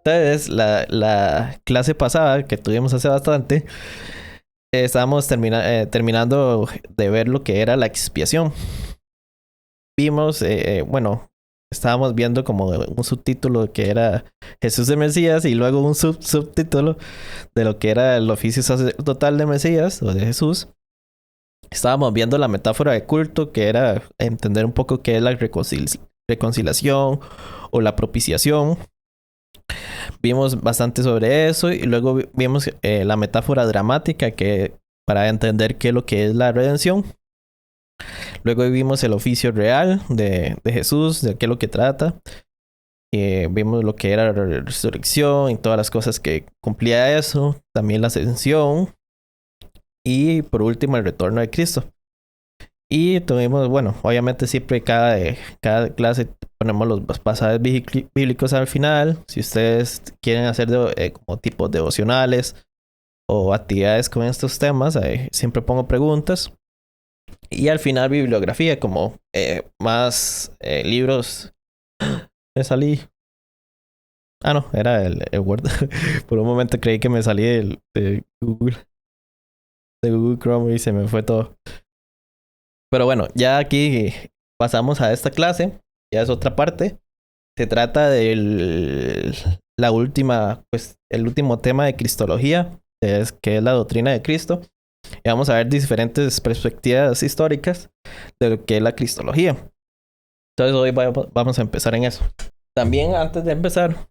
Entonces, la clase pasada que tuvimos hace bastante, estábamos terminando de ver lo que era la expiación. Vimos, bueno, estábamos viendo como un subtítulo que era Jesús de Mesías y luego un subtítulo de lo que era el oficio sacerdotal de Mesías o de Jesús. Estábamos viendo la metáfora de culto, que era entender un poco qué es la reconciliación o la propiciación. Vimos bastante sobre eso y luego vimos la metáfora dramática que para entender qué es lo que es la redención. Luego vimos el oficio real de Jesús, de qué es lo que trata. Vimos lo que era la resurrección y todas las cosas que cumplía eso. También la ascensión. Y por último el retorno de Cristo. Y tuvimos, bueno, obviamente siempre cada clase ponemos los pasajes bíblicos al final. Si ustedes quieren hacer como tipos devocionales o actividades con estos temas, siempre pongo preguntas. Y al final bibliografía, como más libros. Me salí. Ah, no, era el Word. Por un momento creí que me salí de Google Chrome y se me fue todo. Pero bueno, ya aquí pasamos a esta clase. Ya es otra parte. Se trata de la última, pues, el último tema de Cristología, que es la doctrina de Cristo. Y vamos a ver diferentes perspectivas históricas de lo que es la Cristología. Entonces hoy vamos a empezar en eso. También antes de empezar,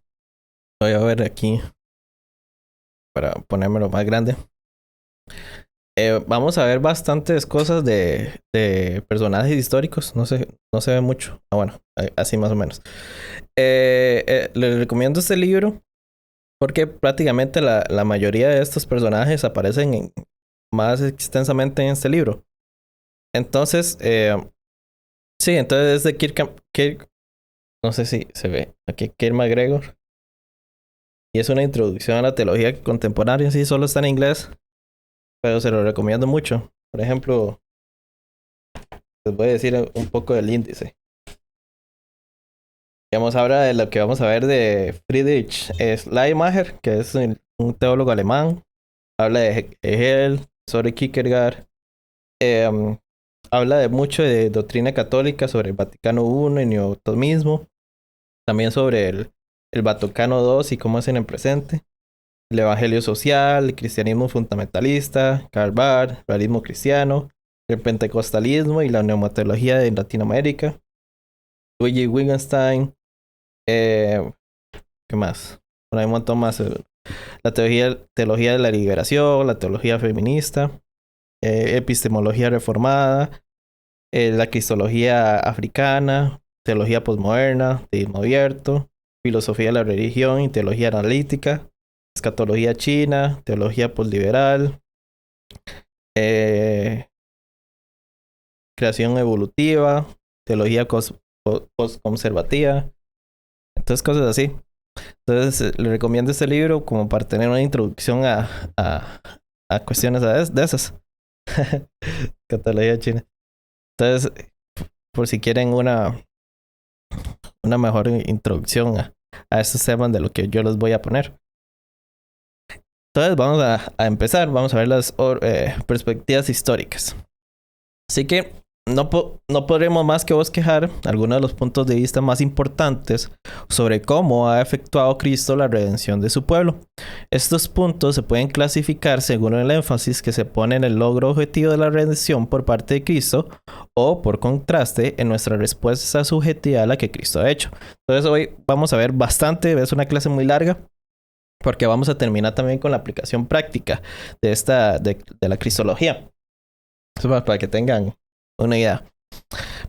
voy a ver aquí para ponérmelo más grande. Vamos a ver bastantes cosas de personajes históricos. No se ve mucho. Ah, bueno, así más o menos. Les recomiendo este libro porque prácticamente la mayoría de estos personajes aparecen más extensamente en este libro. Entonces, sí, entonces es de Kirk, no sé si se ve aquí, Kirk McGregor. Y es una introducción a la teología contemporánea. Sí, solo está en inglés, pero se lo recomiendo mucho. Por ejemplo, les voy a decir un poco del índice. Digamos, ahora de lo que vamos a ver de Friedrich Schleiermacher, que es un teólogo alemán. Habla de Hegel, sobre Kierkegaard. Habla de mucho de doctrina católica, sobre el Vaticano I y neotomismo. También sobre el Vaticano II y cómo es en el presente. El Evangelio Social, el cristianismo fundamentalista, Karl Barth, el realismo cristiano, el pentecostalismo y la neumatología de Latinoamérica. Luigi Wittgenstein. ¿Qué más? Bueno, hay un montón más. La teología de la liberación, la teología feminista, epistemología reformada, la cristología africana, teología posmoderna, teísmo abierto, filosofía de la religión y teología analítica, escatología china, teología posliberal, creación evolutiva, teología postconservativa, entonces cosas así. Entonces le recomiendo este libro como para tener una introducción a cuestiones de esas. Escatología china. Entonces, por si quieren una mejor introducción a estos temas de lo que yo les voy a poner. Entonces vamos a empezar, vamos a ver las perspectivas históricas. Así que no podremos más que bosquejar algunos de los puntos de vista más importantes sobre cómo ha efectuado Cristo la redención de su pueblo. Estos puntos se pueden clasificar según el énfasis que se pone en el logro objetivo de la redención por parte de Cristo o, por contraste, en nuestra respuesta subjetiva a la que Cristo ha hecho. Entonces hoy vamos a ver bastante, es una clase muy larga, porque vamos a terminar también con la aplicación práctica de la cristología. Eso para que tengan una idea.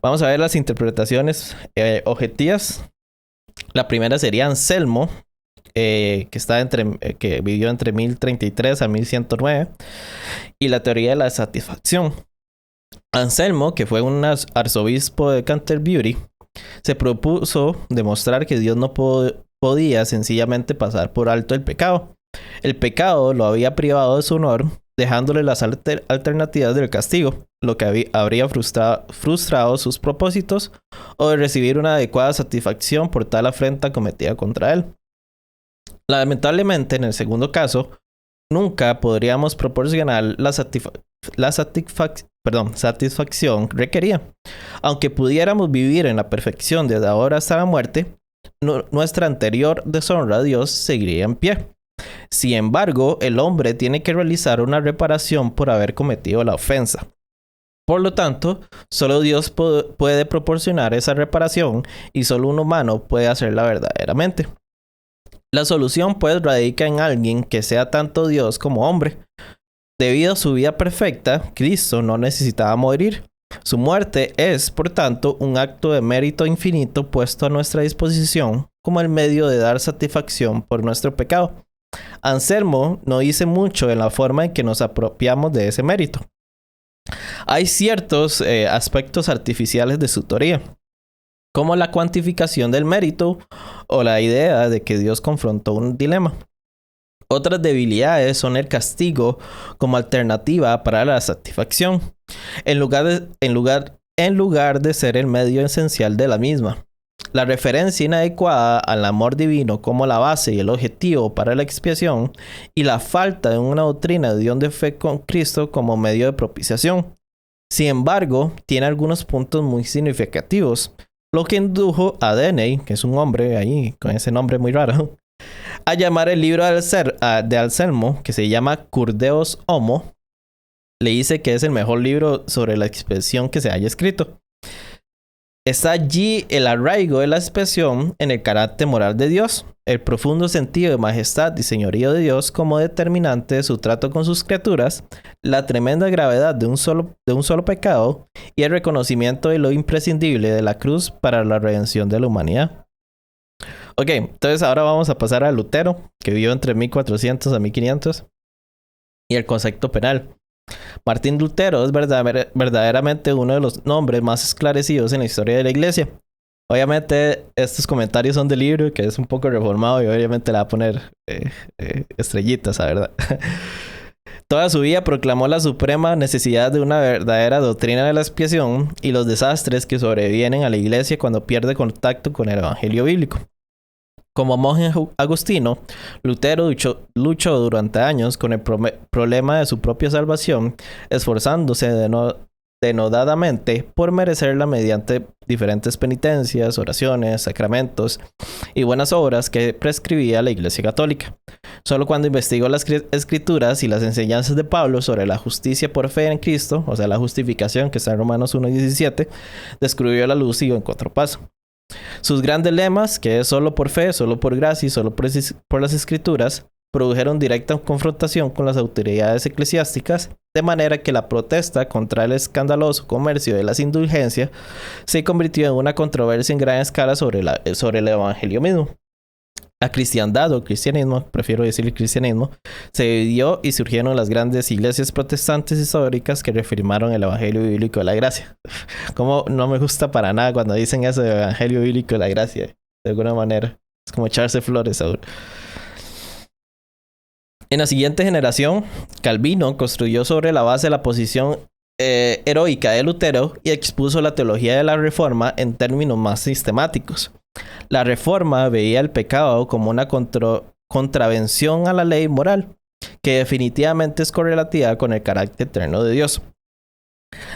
Vamos a ver las interpretaciones objetivas. La primera sería Anselmo, que vivió entre 1033 a 1109, y la teoría de la satisfacción. Anselmo, que fue un arzobispo de Canterbury, se propuso demostrar que Dios no podía sencillamente pasar por alto el pecado. El pecado lo había privado de su honor, dejándole las alternativas del castigo, lo que habría frustrado sus propósitos o de recibir una adecuada satisfacción por tal afrenta cometida contra él. Lamentablemente, en el segundo caso, nunca podríamos proporcionar satisfacción requerida. Aunque pudiéramos vivir en la perfección desde ahora hasta la muerte, nuestra anterior deshonra a Dios seguiría en pie. Sin embargo, el hombre tiene que realizar una reparación por haber cometido la ofensa. Por lo tanto, solo Dios puede proporcionar esa reparación y solo un humano puede hacerla verdaderamente. La solución pues radica en alguien que sea tanto Dios como hombre. Debido a su vida perfecta, Cristo no necesitaba morir. Su muerte es, por tanto, un acto de mérito infinito puesto a nuestra disposición como el medio de dar satisfacción por nuestro pecado. Anselmo no dice mucho en la forma en que nos apropiamos de ese mérito. Hay ciertos aspectos artificiales de su teoría, como la cuantificación del mérito o la idea de que Dios confrontó un dilema. Otras debilidades son el castigo como alternativa para la satisfacción, en lugar de ser el medio esencial de la misma. La referencia inadecuada al amor divino como la base y el objetivo para la expiación, y la falta de una doctrina de Dios de fe con Cristo como medio de propiciación. Sin embargo, tiene algunos puntos muy significativos, lo que indujo a Denney, que es un hombre ahí con ese nombre muy raro, a llamar el libro de Anselmo, que se llama Cur Deus Homo. Le dice que es el mejor libro sobre la expiación que se haya escrito. Está allí el arraigo de la expiación en el carácter moral de Dios, el profundo sentido de majestad y señorío de Dios como determinante de su trato con sus criaturas, la tremenda gravedad de un solo pecado y el reconocimiento de lo imprescindible de la cruz para la redención de la humanidad. Ok, entonces ahora vamos a pasar a Lutero, que vivió entre 1400 a 1500, y el concepto penal. Martín Lutero es verdaderamente uno de los nombres más esclarecidos en la historia de la iglesia. Obviamente estos comentarios son del libro, que es un poco reformado, y obviamente le va a poner estrellitas, la verdad. Toda su vida proclamó la suprema necesidad de una verdadera doctrina de la expiación y los desastres que sobrevienen a la iglesia cuando pierde contacto con el evangelio bíblico. Como monje agustino, Lutero luchó durante años con el problema de su propia salvación, esforzándose denodadamente por merecerla mediante diferentes penitencias, oraciones, sacramentos y buenas obras que prescribía la Iglesia Católica. Solo cuando investigó las escrituras y las enseñanzas de Pablo sobre la justicia por fe en Cristo, o sea, la justificación que está en Romanos 1:17, descubrió la luz y encontró paz. Sus grandes lemas, que es solo por fe, solo por gracia y solo por las escrituras, produjeron directa confrontación con las autoridades eclesiásticas, de manera que la protesta contra el escandaloso comercio de las indulgencias se convirtió en una controversia en gran escala sobre el evangelio mismo. La cristiandad o cristianismo, prefiero decir cristianismo, se dividió y surgieron las grandes iglesias protestantes históricas que reafirmaron el evangelio bíblico de la gracia. Como no me gusta para nada cuando dicen eso de evangelio bíblico de la gracia, de alguna manera. Es como echarse flores ahora. En la siguiente generación, Calvino construyó sobre la base de la posición heroica de Lutero y expuso la teología de la Reforma en términos más sistemáticos. La Reforma veía el pecado como una contravención a la ley moral, que definitivamente es correlativa con el carácter eterno de Dios.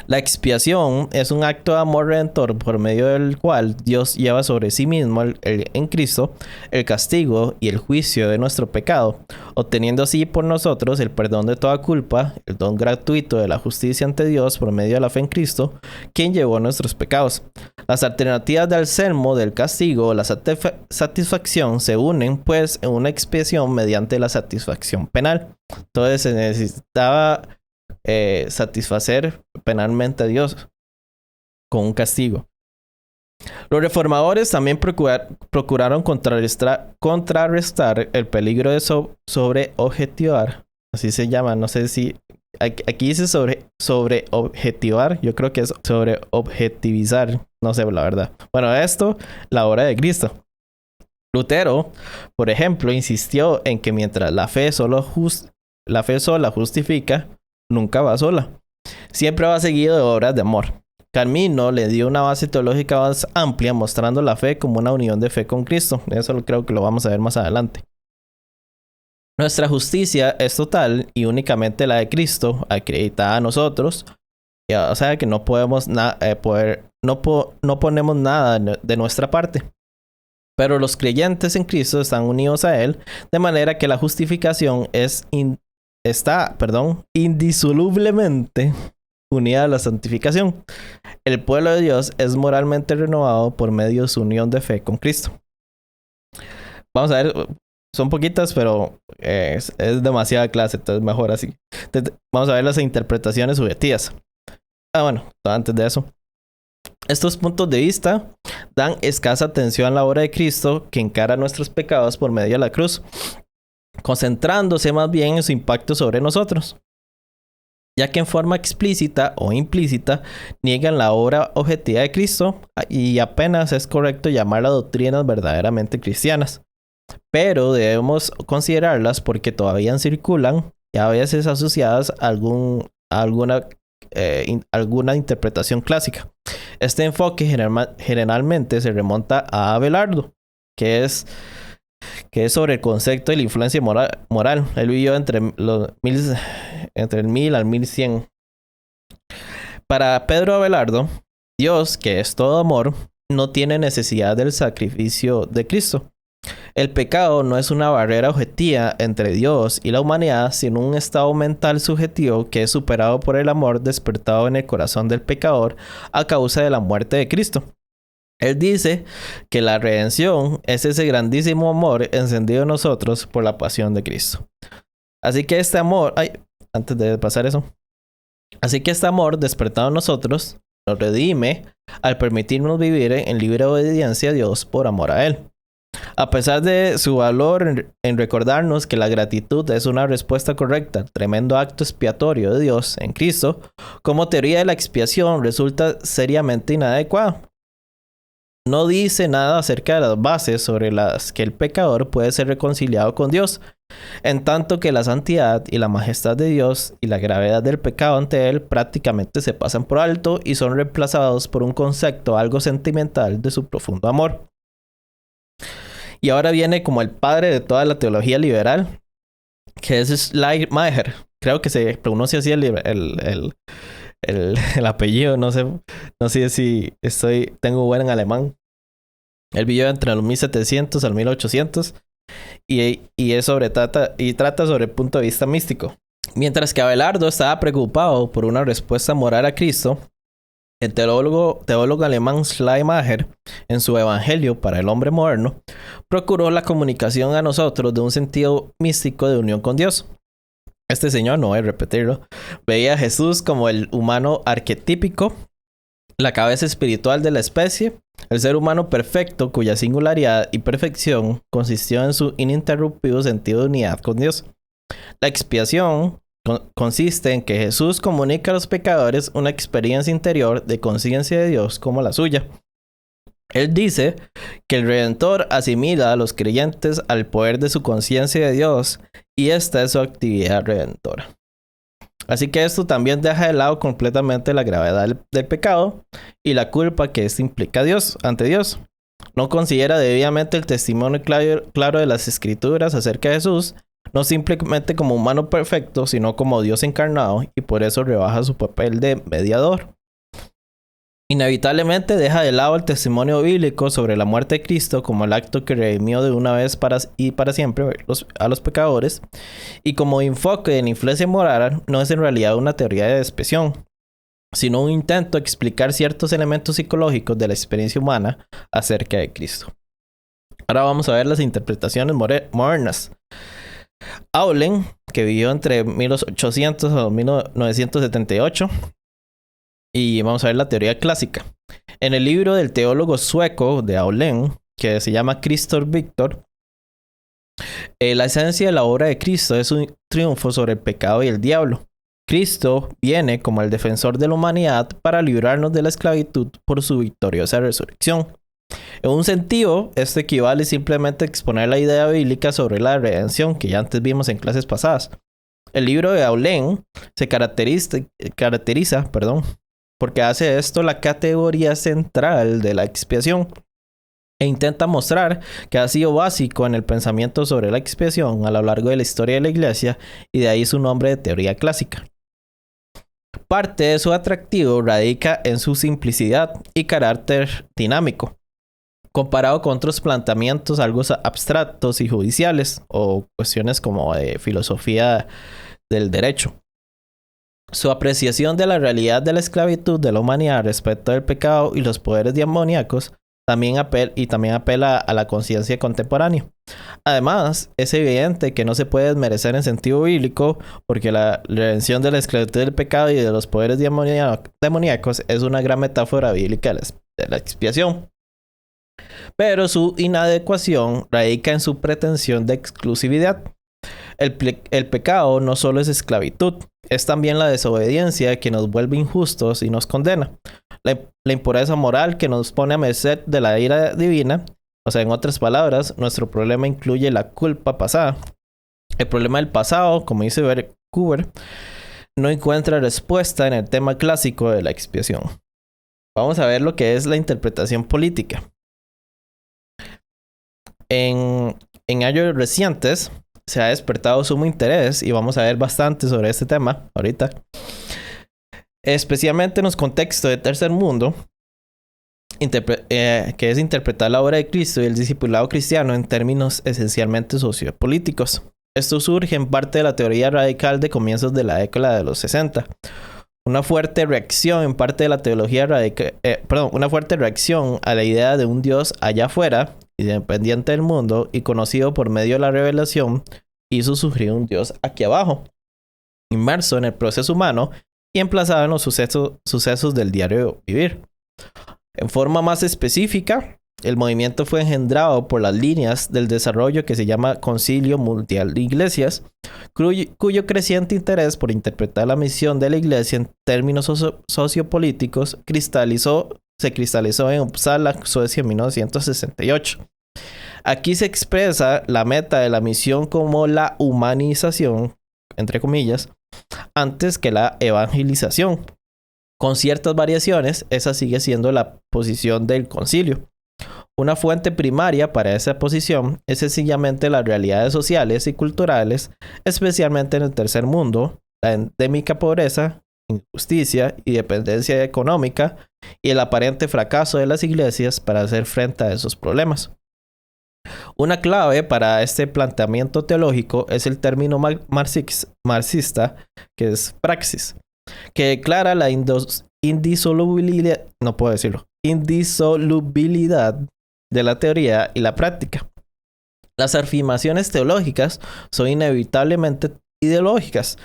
La expiación es un acto de amor redentor por medio del cual Dios lleva sobre sí mismo en Cristo el castigo y el juicio de nuestro pecado, obteniendo así por nosotros el perdón de toda culpa, el don gratuito de la justicia ante Dios por medio de la fe en Cristo, quien llevó nuestros pecados. Las alternativas del sermo, del castigo o la satisfacción se unen pues en una expiación mediante la satisfacción penal. Entonces se necesitaba satisfacer penalmente a Dios con un castigo. Los reformadores también procuraron contrarrestar el peligro de sobreobjetivar, así se llama, no sé si aquí dice sobreobjetivar, yo creo que es sobreobjetivizar, no sé la verdad. Bueno, esto, la obra de Cristo. Lutero, por ejemplo, insistió en que mientras la fe sola justifica, nunca va sola. Siempre va seguido de obras de amor. Calvino le dio una base teológica más amplia, mostrando la fe como una unión de fe con Cristo. Eso creo que lo vamos a ver más adelante. Nuestra justicia es total y únicamente la de Cristo, acreditada a nosotros. O sea que no podemos no ponemos nada de nuestra parte. Pero los creyentes en Cristo están unidos a Él, de manera que la justificación está indisolublemente unida a la santificación. El pueblo de Dios es moralmente renovado por medio de su unión de fe con Cristo. Vamos a ver, son poquitas, pero es demasiada clase, entonces mejor así. Entonces, vamos a ver las interpretaciones subjetivas. Bueno, antes de eso. Estos puntos de vista dan escasa atención a la obra de Cristo que encara nuestros pecados por medio de la cruz, concentrándose más bien en su impacto sobre nosotros, ya que en forma explícita o implícita niegan la obra objetiva de Cristo y apenas es correcto llamarlas doctrinas verdaderamente cristianas. Pero debemos considerarlas porque todavía circulan y a veces asociadas a alguna interpretación clásica. Este enfoque generalmente se remonta a Abelardo, que es sobre el concepto de la influencia moral. Él vivió entre el 1000 al 1100. Para Pedro Abelardo, Dios, que es todo amor, no tiene necesidad del sacrificio de Cristo. El pecado no es una barrera objetiva entre Dios y la humanidad, sino un estado mental subjetivo que es superado por el amor despertado en el corazón del pecador a causa de la muerte de Cristo. Él dice que la redención es ese grandísimo amor encendido en nosotros por la pasión de Cristo. Así que este amor, antes de pasar eso, así que este amor despertado en nosotros nos redime al permitirnos vivir en libre obediencia a Dios por amor a Él. A pesar de su valor en recordarnos que la gratitud es una respuesta correcta al tremendo acto expiatorio de Dios en Cristo, como teoría de la expiación resulta seriamente inadecuada. No dice nada acerca de las bases sobre las que el pecador puede ser reconciliado con Dios, en tanto que la santidad y la majestad de Dios y la gravedad del pecado ante Él prácticamente se pasan por alto y son reemplazados por un concepto algo sentimental de su profundo amor. Y ahora viene como el padre de toda la teología liberal, que es Schleiermacher. Creo que se pronuncia así el apellido, no sé si tengo buen en alemán. Él vivió entre los 1700 al 1800 y trata sobre el punto de vista místico. Mientras que Abelardo estaba preocupado por una respuesta moral a Cristo, el teólogo alemán Schleiermacher, en su Evangelio para el hombre moderno, procuró la comunicación a nosotros de un sentido místico de unión con Dios. Este señor, no voy a repetirlo, veía a Jesús como el humano arquetípico, la cabeza espiritual de la especie, el ser humano perfecto cuya singularidad y perfección consistió en su ininterrumpido sentido de unidad con Dios. La expiación consiste en que Jesús comunica a los pecadores una experiencia interior de conciencia de Dios como la suya. Él dice que el Redentor asimila a los creyentes al poder de su conciencia de Dios y esta es su actividad redentora. Así que esto también deja de lado completamente la gravedad del pecado y la culpa que esto implica ante Dios. No considera debidamente el testimonio claro de las Escrituras acerca de Jesús, no simplemente como humano perfecto, sino como Dios encarnado, y por eso rebaja su papel de mediador. Inevitablemente deja de lado el testimonio bíblico sobre la muerte de Cristo como el acto que redimió de una vez y para siempre a los pecadores, y como enfoque de la influencia moral no es en realidad una teoría de expresión, sino un intento de explicar ciertos elementos psicológicos de la experiencia humana acerca de Cristo. Ahora vamos a ver las interpretaciones modernas. Aulen, que vivió entre 1800 y 1978, y vamos a ver la teoría clásica. En el libro del teólogo sueco de Aulen, que se llama Christor Victor, la esencia de la obra de Cristo es un triunfo sobre el pecado y el diablo. Cristo viene como el defensor de la humanidad para librarnos de la esclavitud por su victoriosa resurrección. En un sentido, esto equivale simplemente a exponer la idea bíblica sobre la redención que ya antes vimos en clases pasadas. El libro de Aulen se caracteriza, porque hace esto la categoría central de la expiación. e intenta mostrar que ha sido básico en el pensamiento sobre la expiación a lo largo de la historia de la Iglesia, y de ahí su nombre de teoría clásica. Parte de su atractivo radica en su simplicidad y carácter dinámico, comparado con otros planteamientos algo abstractos y judiciales, o cuestiones como de filosofía del derecho. Su apreciación de la realidad de la esclavitud de la humanidad respecto del pecado y los poderes demoníacos también apela a la conciencia contemporánea. Además, es evidente que no se puede desmerecer en sentido bíblico, porque la redención de la esclavitud del pecado y de los poderes demoníacos es una gran metáfora bíblica de la expiación. Pero su inadecuación radica en su pretensión de exclusividad. El pecado no solo es esclavitud, es también la desobediencia que nos vuelve injustos y nos condena. La impureza moral que nos pone a merced de la ira divina. O sea, en otras palabras, nuestro problema incluye la culpa pasada. El problema del pasado, como dice Cooper, no encuentra respuesta en el tema clásico de la expiación. Vamos a ver lo que es la interpretación política. En años recientes se ha despertado sumo interés, y vamos a ver bastante sobre este tema ahorita, especialmente en los contextos de tercer mundo, que es interpretar la obra de Cristo y el discipulado cristiano en términos esencialmente sociopolíticos. Esto surge en parte de la teoría radical de comienzos de la década de los 60. Una fuerte reacción en parte de la teología una fuerte reacción a la idea de un Dios allá afuera, independiente del mundo y conocido por medio de la revelación, hizo surgir un Dios aquí abajo, inmerso en el proceso humano y emplazado en los sucesos del diario vivir. En forma más específica, el movimiento fue engendrado por las líneas del desarrollo que se llama Concilio Mundial de Iglesias, cuyo creciente interés por interpretar la misión de la Iglesia en términos sociopolíticos se cristalizó en Uppsala, Suecia, en 1968. Aquí se expresa la meta de la misión como la humanización, entre comillas, antes que la evangelización. Con ciertas variaciones, esa sigue siendo la posición del concilio. Una fuente primaria para esa posición es sencillamente las realidades sociales y culturales, especialmente en el tercer mundo, la endémica pobreza, injusticia y dependencia económica, y el aparente fracaso de las iglesias para hacer frente a esos problemas. Una clave para este planteamiento teológico es el término marxista, que es praxis, que declara la indisolubilidad de la teoría y la práctica. Las afirmaciones teológicas son inevitablemente ideológicas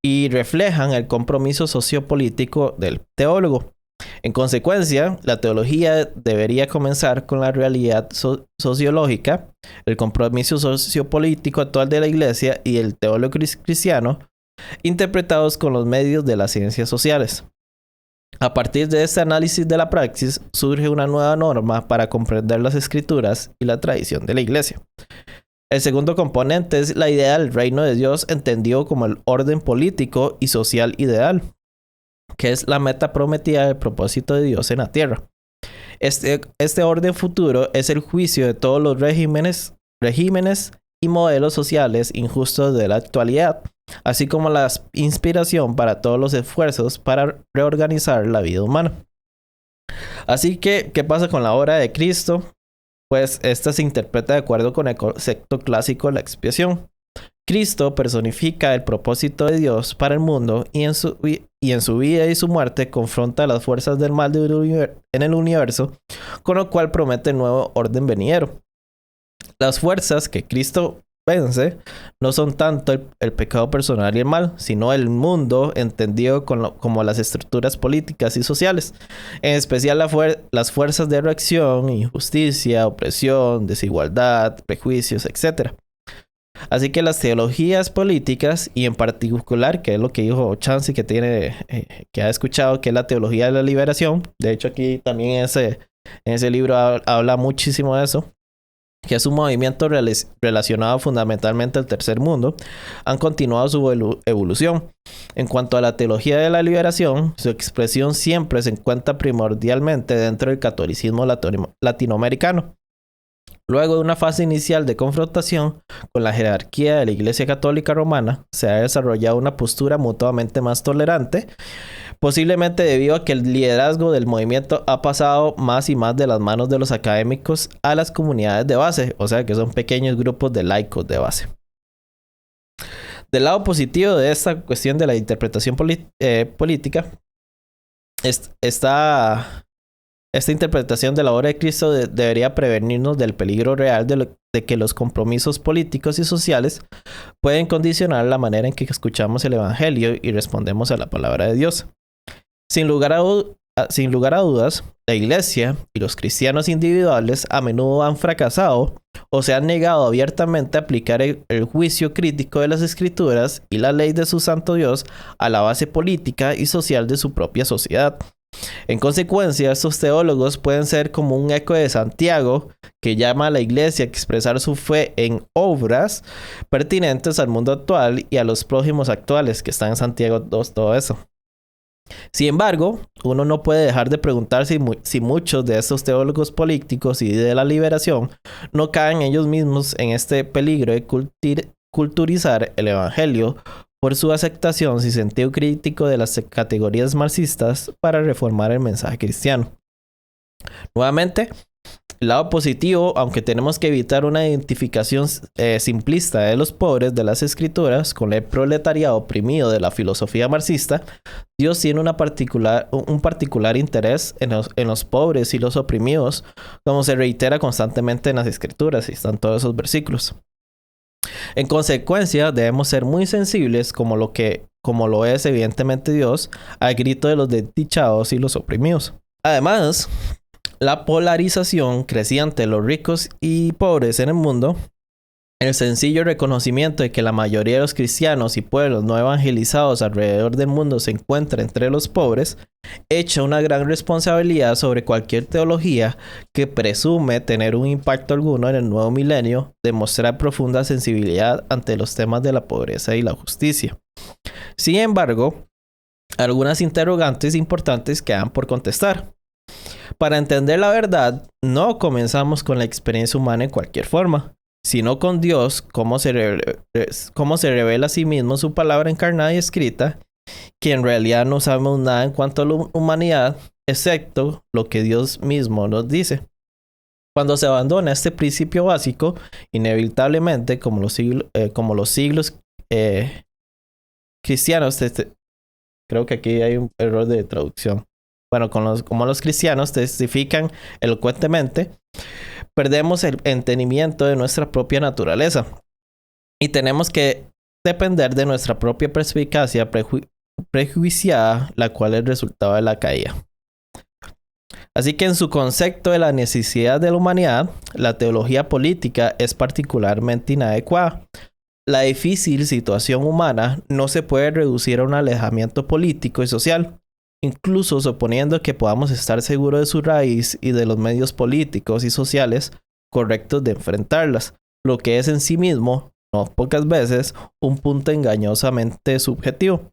y reflejan el compromiso sociopolítico del teólogo. En consecuencia, la teología debería comenzar con la realidad sociológica, el compromiso sociopolítico actual de la Iglesia y el teólogo cristiano, interpretados con los medios de las ciencias sociales. A partir de este análisis de la praxis, surge una nueva norma para comprender las escrituras y la tradición de la Iglesia. El segundo componente es la idea del reino de Dios, entendido como el orden político y social ideal, que es la meta prometida del propósito de Dios en la tierra. Este orden futuro es el juicio de todos los regímenes y modelos sociales injustos de la actualidad, así como la inspiración para todos los esfuerzos para reorganizar la vida humana. Así que, ¿qué pasa con la obra de Cristo? Pues esta se interpreta de acuerdo con el concepto clásico de la expiación. Cristo personifica el propósito de Dios para el mundo y en su vida y su muerte confronta las fuerzas del mal en el universo, con lo cual promete el nuevo orden venidero. Las fuerzas que Cristo vence no son tanto el pecado personal y el mal, sino el mundo entendido como las estructuras políticas y sociales, en especial las fuerzas de reacción, injusticia, opresión, desigualdad, prejuicios, etc. Así que las teologías políticas, y en particular, que es lo que dijo Chansey, que ha escuchado, que es la teología de la liberación. De hecho, aquí también en ese libro habla muchísimo de eso, que es un movimiento relacionado fundamentalmente al tercer mundo, han continuado su evolución. En cuanto a la teología de la liberación, su expresión siempre se encuentra primordialmente dentro del catolicismo latinoamericano, Luego de una fase inicial de confrontación con la jerarquía de la Iglesia Católica Romana, se ha desarrollado una postura mutuamente más tolerante, posiblemente debido a que el liderazgo del movimiento ha pasado más y más de las manos de los académicos a las comunidades de base, o sea que son pequeños grupos de laicos de base. Del lado positivo de esta cuestión de la interpretación política, esta interpretación de la obra de Cristo debería prevenirnos del peligro real de que los compromisos políticos y sociales pueden condicionar la manera en que escuchamos el Evangelio y respondemos a la palabra de Dios. Sin lugar a dudas, la Iglesia y los cristianos individuales a menudo han fracasado o se han negado abiertamente a aplicar el juicio crítico de las Escrituras y la ley de su santo Dios a la base política y social de su propia sociedad. En consecuencia, estos teólogos pueden ser como un eco de Santiago, que llama a la Iglesia a expresar su fe en obras pertinentes al mundo actual y a los prójimos actuales, que están en Santiago 2, todo eso. Sin embargo, uno no puede dejar de preguntarse si muchos de estos teólogos políticos y de la liberación no caen ellos mismos en este peligro de culturizar el Evangelio por su aceptación sin sentido crítico de las categorías marxistas para reformar el mensaje cristiano. Nuevamente, el lado positivo, aunque tenemos que evitar una identificación simplista de los pobres de las escrituras con el proletariado oprimido de la filosofía marxista, Dios tiene un particular interés en los pobres y los oprimidos, como se reitera constantemente en las escrituras, y están todos esos versículos. En consecuencia, debemos ser muy sensibles, como lo es evidentemente Dios, al grito de los desdichados y los oprimidos. Además, la polarización creciente de los ricos y pobres en el mundo, el sencillo reconocimiento de que la mayoría de los cristianos y pueblos no evangelizados alrededor del mundo se encuentran entre los pobres, echa una gran responsabilidad sobre cualquier teología que presume tener un impacto alguno en el nuevo milenio de mostrar profunda sensibilidad ante los temas de la pobreza y la justicia. Sin embargo, algunas interrogantes importantes quedan por contestar. Para entender la verdad, no comenzamos con la experiencia humana en cualquier forma, sino con Dios, cómo se revela a sí mismo su palabra encarnada y escrita, que en realidad no sabemos nada en cuanto a la humanidad, excepto lo que Dios mismo nos dice. Cuando se abandona este principio básico, inevitablemente, como los siglos cristianos, creo que aquí hay un error de traducción. Bueno, como los cristianos testifican elocuentemente, perdemos el entendimiento de nuestra propia naturaleza y tenemos que depender de nuestra propia perspicacia prejuiciada, la cual es el resultado de la caída. Así que en su concepto de la necesidad de la humanidad, la teología política es particularmente inadecuada. La difícil situación humana no se puede reducir a un alejamiento político y social, incluso suponiendo que podamos estar seguros de su raíz y de los medios políticos y sociales correctos de enfrentarlas, lo que es en sí mismo, no pocas veces, un punto engañosamente subjetivo.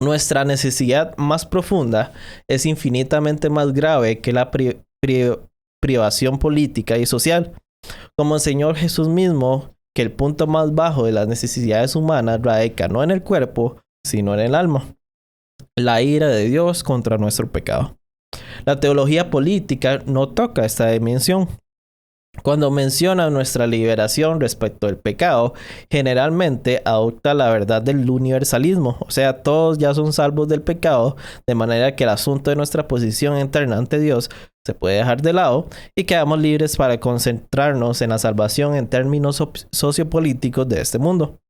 Nuestra necesidad más profunda es infinitamente más grave que la privación política y social. Como enseñó Jesús mismo, que el punto más bajo de las necesidades humanas radica no en el cuerpo, sino en el alma. La ira de Dios contra nuestro pecado. La teología política no toca esta dimensión. Cuando menciona nuestra liberación respecto al pecado, generalmente adopta la verdad del universalismo, o sea, todos ya son salvos del pecado, de manera que el asunto de nuestra posición interna ante Dios se puede dejar de lado y quedamos libres para concentrarnos en la salvación en términos sociopolíticos de este mundo.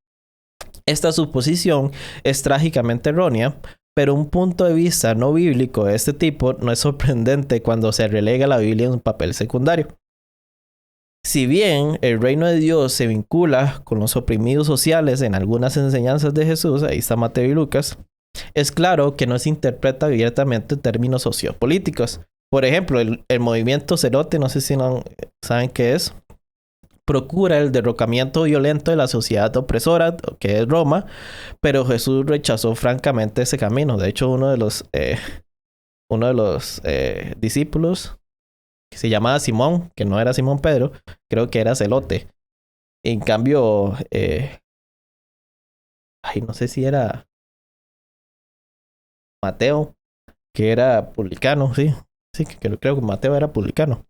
Esta suposición es trágicamente errónea, pero un punto de vista no bíblico de este tipo no es sorprendente cuando se relega la Biblia en un papel secundario. Si bien el reino de Dios se vincula con los oprimidos sociales en algunas enseñanzas de Jesús, ahí está Mateo y Lucas, es claro que no se interpreta abiertamente en términos sociopolíticos. Por ejemplo, el movimiento Cerote, no sé si no saben qué es, procura el derrocamiento violento de la sociedad opresora, que es Roma, pero Jesús rechazó francamente ese camino. De hecho, uno de los discípulos, que se llamaba Simón, que no era Simón Pedro, creo que era celote. En cambio, no sé si era Mateo, que era publicano, sí. Sí, creo que Mateo era publicano.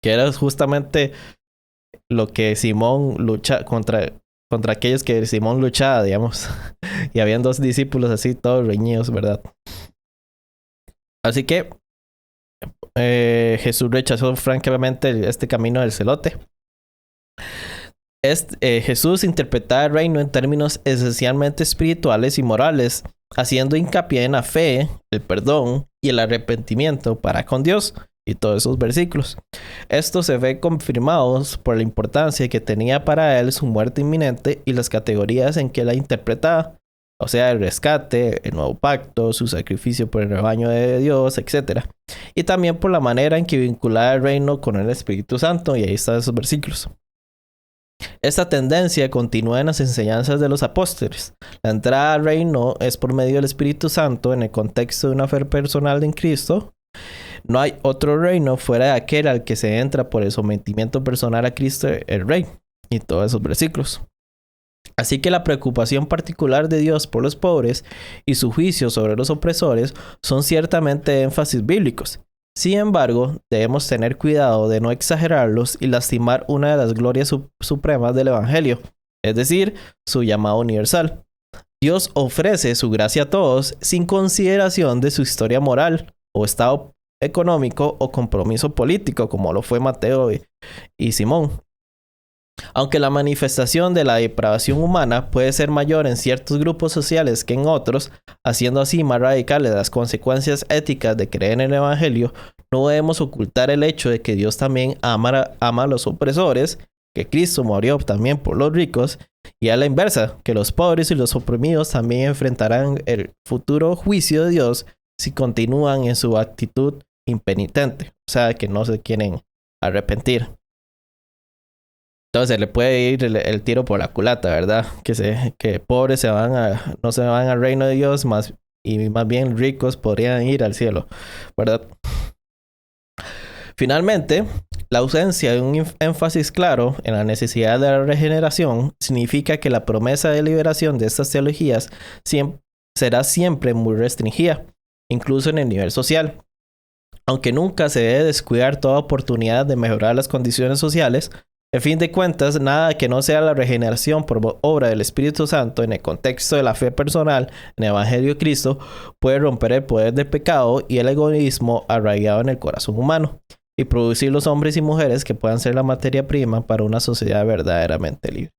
Que era justamente lo que Simón lucha contra aquellos que Simón luchaba, digamos. Y habían dos discípulos así, todos reñidos, ¿verdad? Así que Jesús rechazó francamente este camino del celote. Jesús interpretaba el reino en términos esencialmente espirituales y morales, haciendo hincapié en la fe, el perdón y el arrepentimiento para con Dios, y todos esos versículos. Esto se ve confirmados por la importancia que tenía para él su muerte inminente y las categorías en que la interpretaba, o sea, el rescate, el nuevo pacto, su sacrificio por el rebaño de Dios, etc. Y también por la manera en que vinculaba el reino con el Espíritu Santo, y ahí están esos versículos. Esta tendencia continúa en las enseñanzas de los apóstoles. La entrada al reino es por medio del Espíritu Santo en el contexto de una fe personal en Cristo. No hay otro reino fuera de aquel al que se entra por el sometimiento personal a Cristo el Rey. Y todos esos versículos. Así que la preocupación particular de Dios por los pobres y su juicio sobre los opresores son ciertamente énfasis bíblicos. Sin embargo, debemos tener cuidado de no exagerarlos y lastimar una de las glorias supremas del Evangelio, es decir, su llamado universal. Dios ofrece su gracia a todos sin consideración de su historia moral o estado económico o compromiso político, como lo fue Mateo y Simón. Aunque la manifestación de la depravación humana puede ser mayor en ciertos grupos sociales que en otros, haciendo así más radicales las consecuencias éticas de creer en el Evangelio, no debemos ocultar el hecho de que Dios también ama a los opresores, que Cristo murió también por los ricos, y a la inversa, que los pobres y los oprimidos también enfrentarán el futuro juicio de Dios si continúan en su actitud impenitente, o sea, que no se quieren arrepentir. Entonces le puede ir el tiro por la culata, ¿verdad? Que pobres no se van al reino de Dios, y más bien ricos podrían ir al cielo, ¿verdad? Finalmente, la ausencia de un énfasis claro en la necesidad de la regeneración significa que la promesa de liberación de estas teologías será siempre muy restringida, incluso en el nivel social. Aunque nunca se debe descuidar toda oportunidad de mejorar las condiciones sociales, en fin de cuentas, nada que no sea la regeneración por obra del Espíritu Santo en el contexto de la fe personal en el Evangelio de Cristo puede romper el poder del pecado y el egoísmo arraigado en el corazón humano y producir los hombres y mujeres que puedan ser la materia prima para una sociedad verdaderamente libre.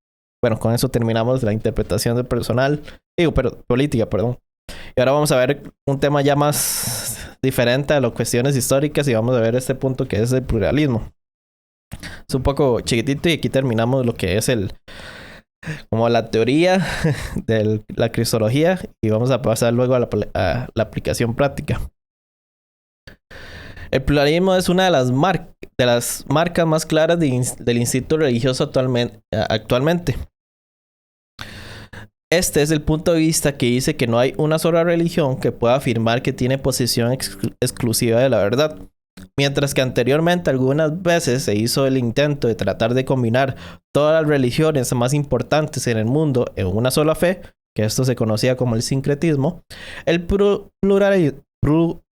Bueno, con eso terminamos la interpretación del política. Y ahora vamos a ver un tema ya más diferente a las cuestiones históricas y vamos a ver este punto que es el pluralismo. Es un poco chiquitito y aquí terminamos lo que es como la teoría de la cristología y vamos a pasar luego a la aplicación práctica. El pluralismo es una de las marcas más claras del instituto religioso actualmente. Este es el punto de vista que dice que no hay una sola religión que pueda afirmar que tiene posesión exclusiva de la verdad. Mientras que anteriormente algunas veces se hizo el intento de tratar de combinar todas las religiones más importantes en el mundo en una sola fe, que esto se conocía como el sincretismo, el pluralismo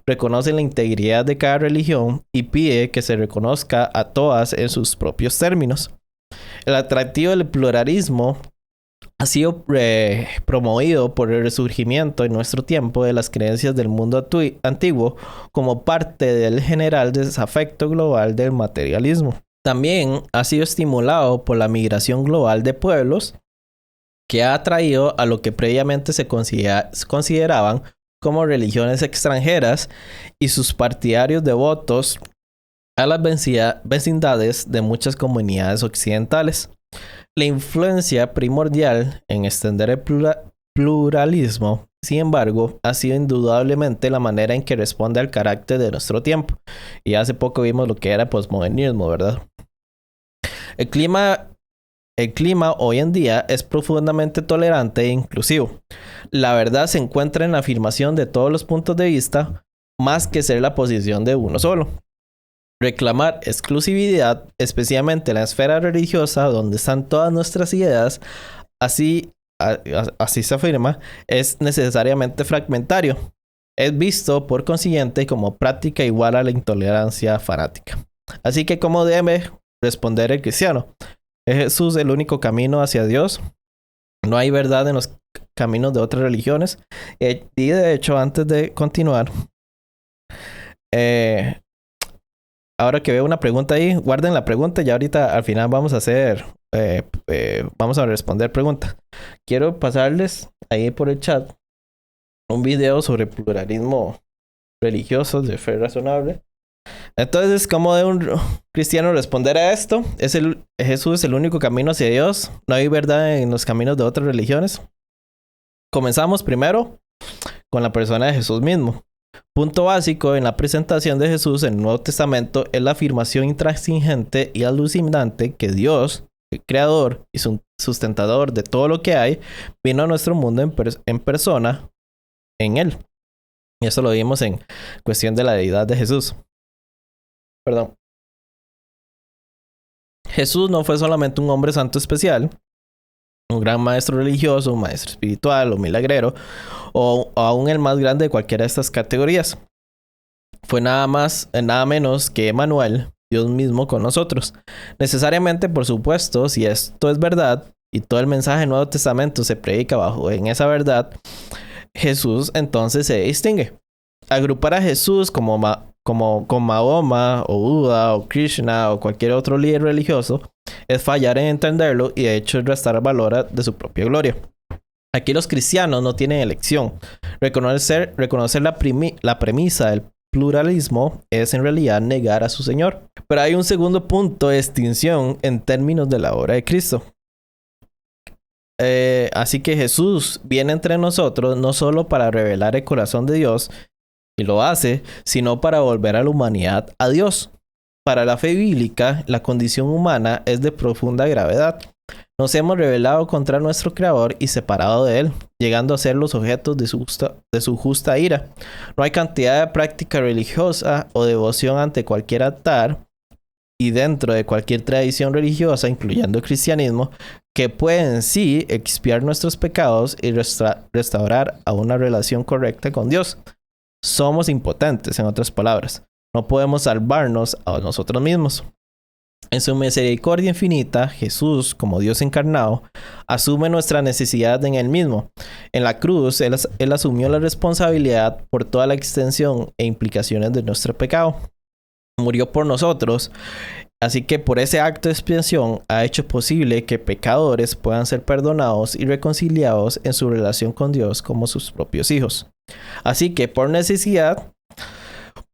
reconoce la integridad de cada religión y pide que se reconozca a todas en sus propios términos. El atractivo del pluralismo ha sido promovido por el resurgimiento en nuestro tiempo de las creencias del mundo antiguo como parte del general desafecto global del materialismo. También ha sido estimulado por la migración global de pueblos que ha atraído a lo que previamente se consideraban como religiones extranjeras y sus partidarios devotos a las vecindades de muchas comunidades occidentales. La influencia primordial en extender el pluralismo, sin embargo, ha sido indudablemente la manera en que responde al carácter de nuestro tiempo. Y hace poco vimos lo que era posmodernismo, ¿verdad? El clima hoy en día es profundamente tolerante e inclusivo. La verdad se encuentra en la afirmación de todos los puntos de vista, más que ser la posición de uno solo. Reclamar exclusividad, especialmente en la esfera religiosa donde están todas nuestras ideas, así se afirma, es necesariamente fragmentario. Es visto por consiguiente como práctica igual a la intolerancia fanática. Así que, ¿cómo debe responder el cristiano? ¿Es Jesús el único camino hacia Dios? ¿No hay verdad en los caminos de otras religiones? Y de hecho, antes de continuar, ahora que veo una pregunta ahí, guarden la pregunta y ahorita al final vamos a hacer, vamos a responder preguntas. Quiero pasarles ahí por el chat un video sobre pluralismo religioso de fe razonable. Entonces, ¿cómo debe un cristiano responder a esto? ¿Jesús es el único camino hacia Dios? ¿No hay verdad en los caminos de otras religiones? Comenzamos primero con la persona de Jesús mismo. Punto básico en la presentación de Jesús en el Nuevo Testamento es la afirmación intransigente y alucinante que Dios, el creador y sustentador de todo lo que hay, vino a nuestro mundo en persona en Él. Y eso lo vimos en cuestión de la deidad de Jesús. Perdón. Jesús no fue solamente un hombre santo especial, un gran maestro religioso, un maestro espiritual o milagrero, o aún el más grande de cualquiera de estas categorías. Fue nada menos que Emmanuel, Dios mismo con nosotros. Necesariamente, por supuesto, si esto es verdad y todo el mensaje del Nuevo Testamento se predica bajo en esa verdad, Jesús entonces se distingue. Agrupar a Jesús como con Mahoma o Buda o Krishna o cualquier otro líder religioso es fallar en entenderlo y de hecho restar valor de su propia gloria. Aquí los cristianos no tienen elección. Reconocer la premisa del pluralismo es en realidad negar a su Señor. Pero hay un segundo punto de distinción en términos de la obra de Cristo. Así que Jesús viene entre nosotros no solo para revelar el corazón de Dios, y lo hace, sino para volver a la humanidad a Dios. Para la fe bíblica, la condición humana es de profunda gravedad. Nos hemos rebelado contra nuestro Creador y separado de Él, llegando a ser los objetos de su justa ira. No hay cantidad de práctica religiosa o devoción ante cualquier altar y dentro de cualquier tradición religiosa, incluyendo el cristianismo, que puede en sí expiar nuestros pecados y restaurar a una relación correcta con Dios. Somos impotentes, en otras palabras. No podemos salvarnos a nosotros mismos. En su misericordia infinita, Jesús, como Dios encarnado, asume nuestra necesidad en Él mismo. En la cruz, Él asumió la responsabilidad por toda la extensión e implicaciones de nuestro pecado. Murió por nosotros, así que por ese acto de expiación ha hecho posible que pecadores puedan ser perdonados y reconciliados en su relación con Dios como sus propios hijos. Así que por necesidad,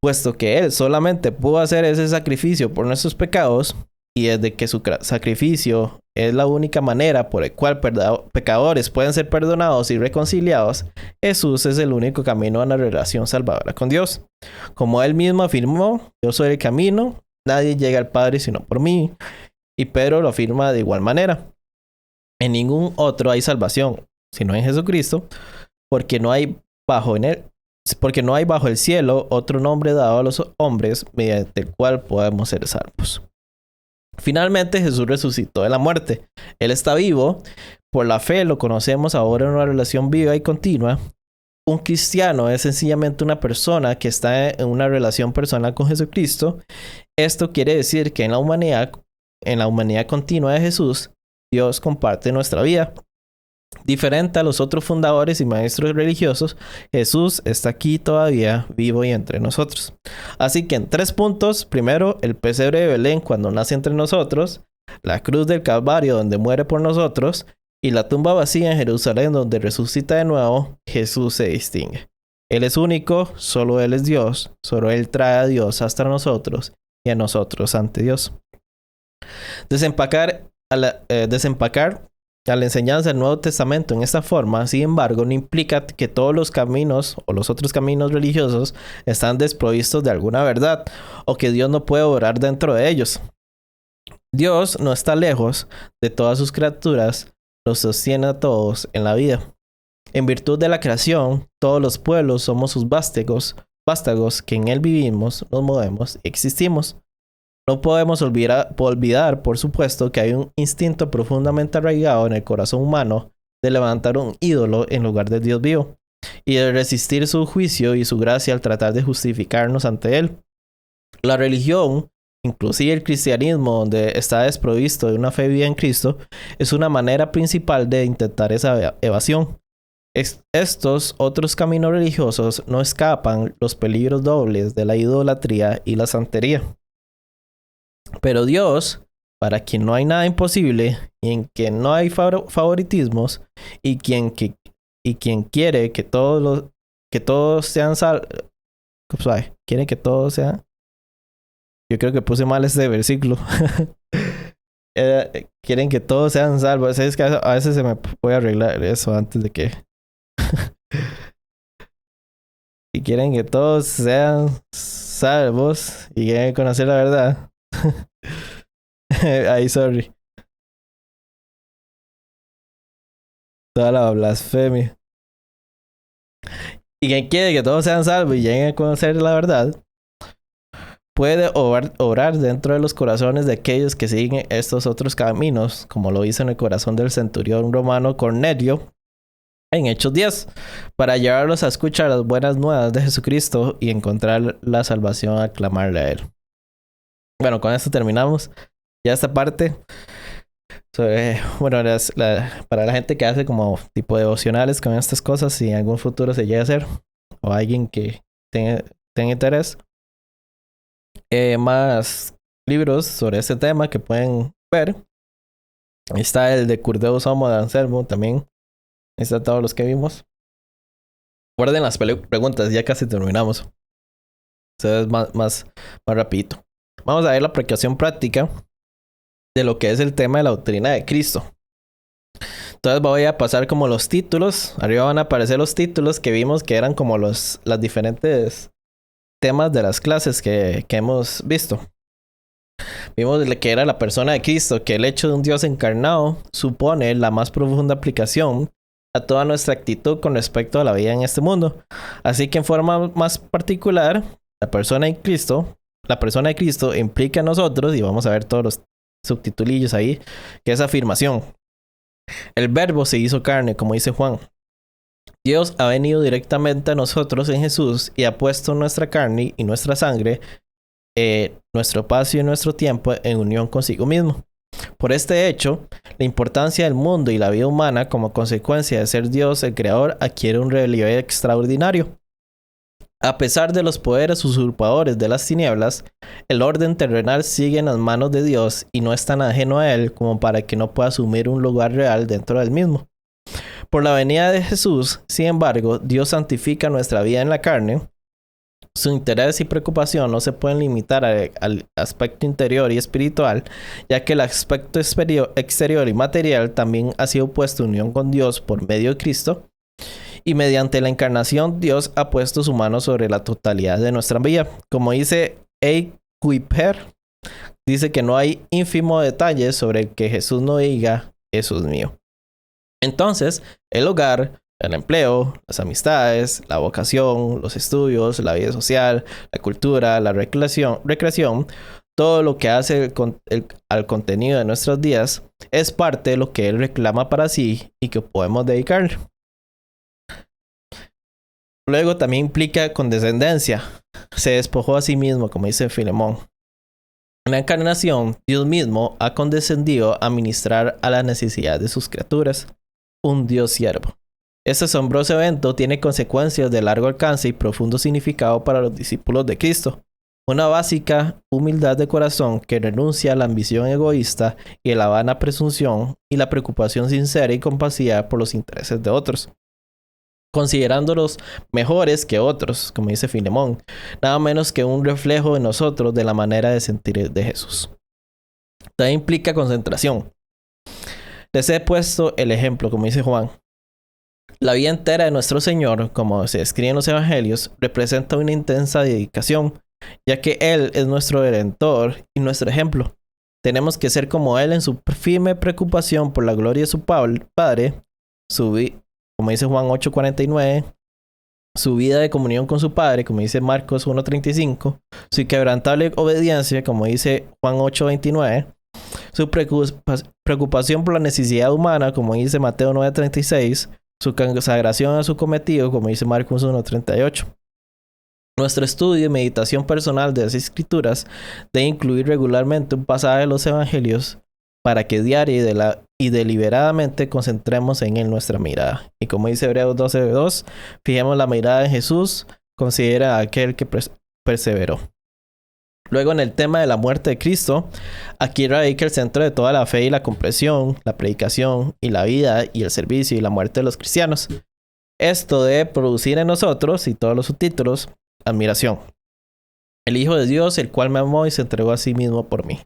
puesto que Él solamente pudo hacer ese sacrificio por nuestros pecados, y desde que su sacrificio es la única manera por la cual pecadores pueden ser perdonados y reconciliados, Jesús es el único camino a una relación salvadora con Dios. Como Él mismo afirmó, yo soy el camino, nadie llega al Padre sino por mí, y Pedro lo afirma de igual manera. En ningún otro hay salvación, sino en Jesucristo, porque no hay bajo el cielo otro nombre dado a los hombres mediante el cual podemos ser salvos. Finalmente Jesús resucitó de la muerte. Él está vivo. Por la fe lo conocemos ahora en una relación viva y continua. Un cristiano es sencillamente una persona que está en una relación personal con Jesucristo. Esto quiere decir que en la humanidad continua de Jesús, Dios comparte nuestra vida. Diferente a los otros fundadores y maestros religiosos, Jesús está aquí todavía vivo y entre nosotros. Así que en 3 puntos: primero, el pesebre de Belén cuando nace entre nosotros, la cruz del Calvario donde muere por nosotros, y la tumba vacía en Jerusalén donde resucita de nuevo. Jesús se distingue. Él es único, solo Él es Dios, solo Él trae a Dios hasta nosotros y a nosotros ante Dios. Desempacar a la enseñanza del Nuevo Testamento en esta forma, sin embargo, no implica que todos los caminos o los otros caminos religiosos están desprovistos de alguna verdad o que Dios no puede obrar dentro de ellos. Dios no está lejos de todas sus criaturas, los sostiene a todos en la vida. En virtud de la creación, todos los pueblos somos sus vástagos, vástagos que en él vivimos, nos movemos y existimos. No podemos olvidar, por supuesto, que hay un instinto profundamente arraigado en el corazón humano de levantar un ídolo en lugar de Dios vivo y de resistir su juicio y su gracia al tratar de justificarnos ante él. La religión, inclusive el cristianismo, donde está desprovisto de una fe viva en Cristo, es una manera principal de intentar esa evasión. Estos otros caminos religiosos no escapan los peligros dobles de la idolatría y la santería. Pero Dios, para quien no hay nada imposible y en quien no hay favoritismos y quien quiere que todos sean salvos, quiere que todos sean. Yo creo que puse mal este versículo. Quieren que todos sean salvos. Es que a veces se me puede arreglar eso antes de que. Y quieren que todos sean salvos y quieren conocer la verdad. Ay, sorry. Toda la blasfemia. Y quien quiere que todos sean salvos y lleguen a conocer la verdad, puede obrar dentro de los corazones de aquellos que siguen estos otros caminos, como lo hizo en el corazón del centurión romano Cornelio en Hechos 10, para llevarlos a escuchar las buenas nuevas de Jesucristo y encontrar la salvación a clamarle a él. Bueno, con esto terminamos ya esta parte. Bueno, para la gente que hace como tipo devocionales con estas cosas, si en algún futuro se llega a hacer, o alguien que tenga interés, más libros sobre este tema que pueden ver. Está el de Curdeus Homo de Anselmo también. Está todos los que vimos. Guarden las preguntas, ya casi terminamos. Entonces más rapidito. Vamos a ver la aplicación práctica de lo que es el tema de la doctrina de Cristo. Entonces voy a pasar como los títulos. Arriba van a aparecer los títulos que vimos que eran como las diferentes temas de las clases que hemos visto. Vimos que era la persona de Cristo, que el hecho de un Dios encarnado supone la más profunda aplicación a toda nuestra actitud con respecto a la vida en este mundo. Así que en forma más particular, la persona de Cristo implica a nosotros, y vamos a ver todos los subtitulillos ahí, que es afirmación. El verbo se hizo carne, como dice Juan. Dios ha venido directamente a nosotros en Jesús y ha puesto nuestra carne y nuestra sangre, nuestro espacio y nuestro tiempo en unión consigo mismo. Por este hecho, la importancia del mundo y la vida humana como consecuencia de ser Dios el creador adquiere un relieve extraordinario. A pesar de los poderes usurpadores de las tinieblas, el orden terrenal sigue en las manos de Dios y no es tan ajeno a él como para que no pueda asumir un lugar real dentro del mismo. Por la venida de Jesús, sin embargo, Dios santifica nuestra vida en la carne. Su interés y preocupación no se pueden limitar al aspecto interior y espiritual, ya que el aspecto exterior y material también ha sido puesto en unión con Dios por medio de Cristo. Y mediante la encarnación, Dios ha puesto su mano sobre la totalidad de nuestra vida. Como dice A. Kuyper, dice que no hay ínfimo detalle sobre el que Jesús no diga, eso es mío. Entonces, el hogar, el empleo, las amistades, la vocación, los estudios, la vida social, la cultura, la recreación, todo lo que hace al contenido de nuestros días es parte de lo que Él reclama para sí y que podemos dedicarle. Luego también implica condescendencia. Se despojó a sí mismo, como dice Filemón. En la encarnación, Dios mismo ha condescendido a ministrar a la necesidad de sus criaturas. Un Dios siervo. Este asombroso evento tiene consecuencias de largo alcance y profundo significado para los discípulos de Cristo. Una básica humildad de corazón que renuncia a la ambición egoísta y a la vana presunción y la preocupación sincera y compasiva por los intereses de otros, considerándolos mejores que otros, como dice Filemón, nada menos que un reflejo de nosotros de la manera de sentir de Jesús. También implica concentración. Les he puesto el ejemplo, como dice Juan. La vida entera de nuestro Señor, como se describe en los Evangelios, representa una intensa dedicación, ya que Él es nuestro Redentor y nuestro ejemplo. Tenemos que ser como Él en su firme preocupación por la gloria de su Padre, como dice Juan 8:49, su vida de comunión con su Padre, como dice Marcos 1:35, su inquebrantable obediencia, como dice Juan 8:29, su preocupación por la necesidad humana, como dice Mateo 9:36, su consagración a su cometido, como dice Marcos 1:38. Nuestro estudio y meditación personal de las Escrituras debe incluir regularmente un pasaje de los Evangelios para que diaria y deliberadamente concentremos en él nuestra mirada. Y como dice Hebreos 12:2, fijemos la mirada en Jesús, considera a aquel que perseveró. Luego, en el tema de la muerte de Cristo, aquí radica el centro de toda la fe y la comprensión, la predicación y la vida y el servicio y la muerte de los cristianos. Esto debe producir en nosotros, y todos los subtítulos, admiración. El Hijo de Dios, el cual me amó y se entregó a sí mismo por mí.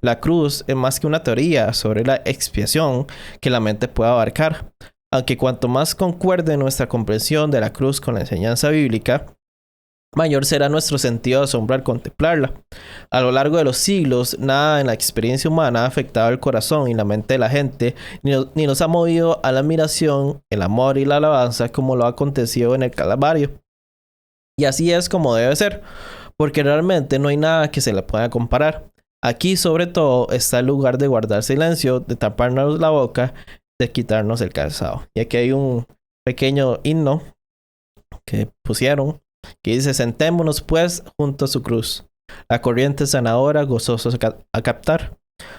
La cruz es más que una teoría sobre la expiación que la mente puede abarcar, aunque cuanto más concuerde nuestra comprensión de la cruz con la enseñanza bíblica, mayor será nuestro sentido de asombro al contemplarla. A lo largo de los siglos, nada en la experiencia humana ha afectado el corazón y la mente de la gente, ni nos ha movido a la admiración, el amor y la alabanza como lo ha acontecido en el Calvario. Y así es como debe ser, porque realmente no hay nada que se le pueda comparar. Aquí sobre todo está el lugar de guardar silencio, de taparnos la boca, de quitarnos el calzado. Y aquí hay un pequeño himno que pusieron que dice: sentémonos pues junto a su cruz, la corriente sanadora gozosos a captar,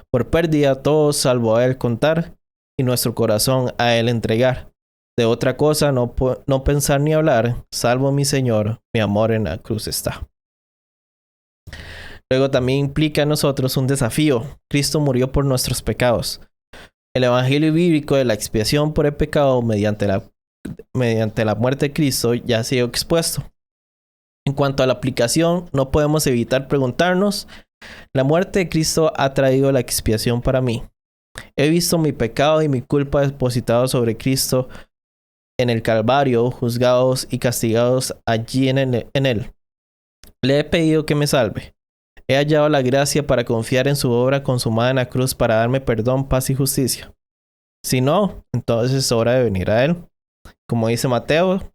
por pérdida todos salvo a él contar, y nuestro corazón a él entregar. De otra cosa no pensar ni hablar, salvo mi Señor, mi amor en la cruz está. Luego también implica en nosotros un desafío. Cristo murió por nuestros pecados. El evangelio bíblico de la expiación por el pecado mediante la muerte de Cristo ya ha sido expuesto. En cuanto a la aplicación, no podemos evitar preguntarnos: ¿la muerte de Cristo ha traído la expiación para mí? ¿He visto mi pecado y mi culpa depositados sobre Cristo en el Calvario, juzgados y castigados allí en él? Le he pedido que me salve. He hallado la gracia para confiar en su obra consumada en la cruz para darme perdón, paz y justicia. Si no, entonces es hora de venir a él. Como dice Mateo: